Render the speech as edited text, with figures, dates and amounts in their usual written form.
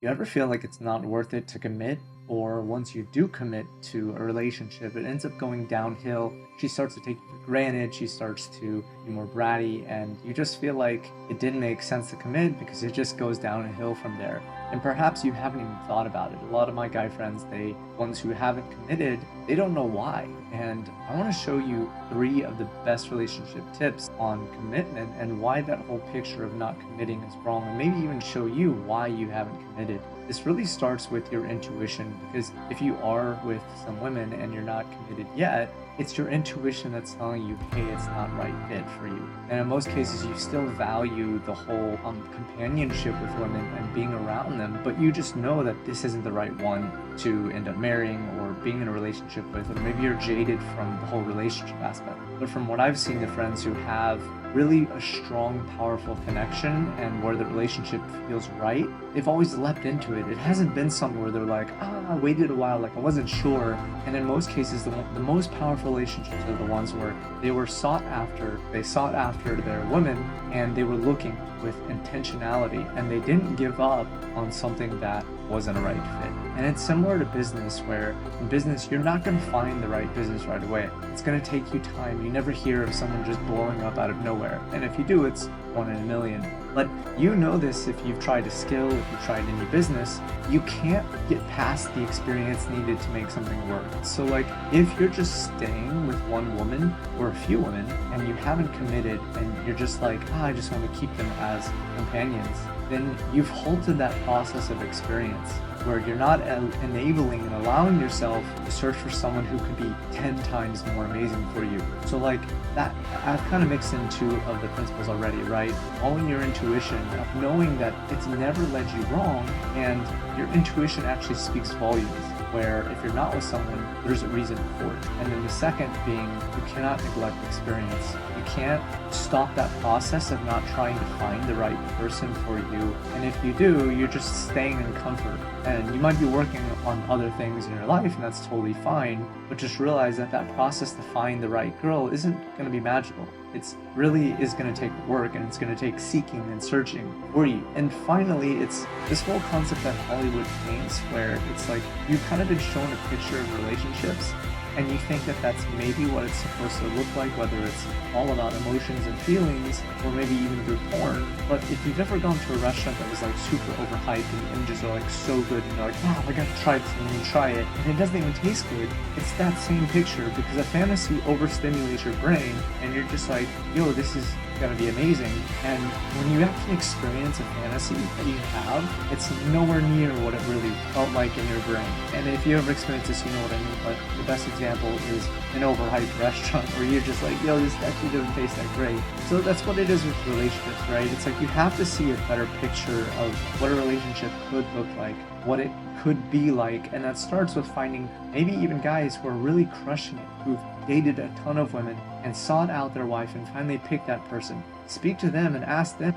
You ever feel like it's not worth it to commit? Or once you do commit to a relationship, it ends up going downhill. She starts to take you for granted, she starts to be more bratty, and you just feel like it didn't make sense to commit because it just goes downhill from there. And perhaps you haven't even thought about it. A lot of my guy friends, ones who haven't committed, they don't know why. And I want to show you 3 of the best relationship tips on commitment and why that whole picture of not committing is wrong, and maybe even show you why you haven't committed. This really starts with your intuition, because if you are with some women and you're not committed yet, it's your intuition that's telling you, hey, it's not right fit for you. And in most cases, you still value the whole companionship with women and being around them, but you just know that this isn't the right one to end up marrying or being in a relationship with, or maybe you're jaded from the whole relationship aspect. But from what I've seen, the friends who have really a strong, powerful connection and where the relationship feels right, they've always leapt into it. It hasn't been something where they're like, I waited a while, like I wasn't sure. And in most cases, the most powerful relationships are the ones where they were sought after, they sought after their women, and they were looking with intentionality, and they didn't give up on something that wasn't a right fit. And it's similar to business, where in business, you're not going to find the right business right away. It's going to take you time. You never hear of someone just blowing up out of nowhere. And if you do, it's 1 in a million. But you know this if you've tried a skill, if you've tried any business, you can't get past the experience needed to make something work. So like, if you're just staying with one woman or a few women and you haven't committed and you're just like, I just want to keep them as companions, then you've halted that process of experience, where you're not enabling and allowing yourself to search for someone who could be 10 times more amazing for you. So like that, I've kind of mixed in 2 of the principles already, right? Following your intuition, of knowing that it's never led you wrong, and your intuition actually speaks volumes, where if you're not with someone, there's a reason for it. And then the second being, you cannot neglect experience. You can't stop that process of not trying to find the right person for you. And if you do, you're just staying in comfort. And you might be working on other things in your life, and that's totally fine. But just realize that that process to find the right girl isn't going to be magical. It's really is going to take work, and it's going to take seeking and searching for you. And finally, it's this whole concept that Hollywood paints, where it's like you've kind of been shown a picture of relationships, and you think that that's maybe what it's supposed to look like, whether it's all about emotions and feelings, or maybe even through porn. But if you've ever gone to a restaurant that was like super overhyped and the images are like so good, and you're like, wow, I gotta try this, and you try it, and it doesn't even taste good, it's that same picture, because a fantasy overstimulates your brain, and you're just like, yo, this is gonna be amazing. And when you actually experience a fantasy that you have, it's nowhere near what it really felt like in your brain. And if you ever experience this, you know what I mean. But the best example is an overhyped restaurant where you're just like, yo, this actually doesn't taste that great. So that's what it is with relationships, right? It's like you have to see a better picture of what a relationship could look like, what it could be like, and that starts with finding maybe even guys who are really crushing it, who've dated a ton of women and sought out their wife and finally picked that person. Speak to them and ask them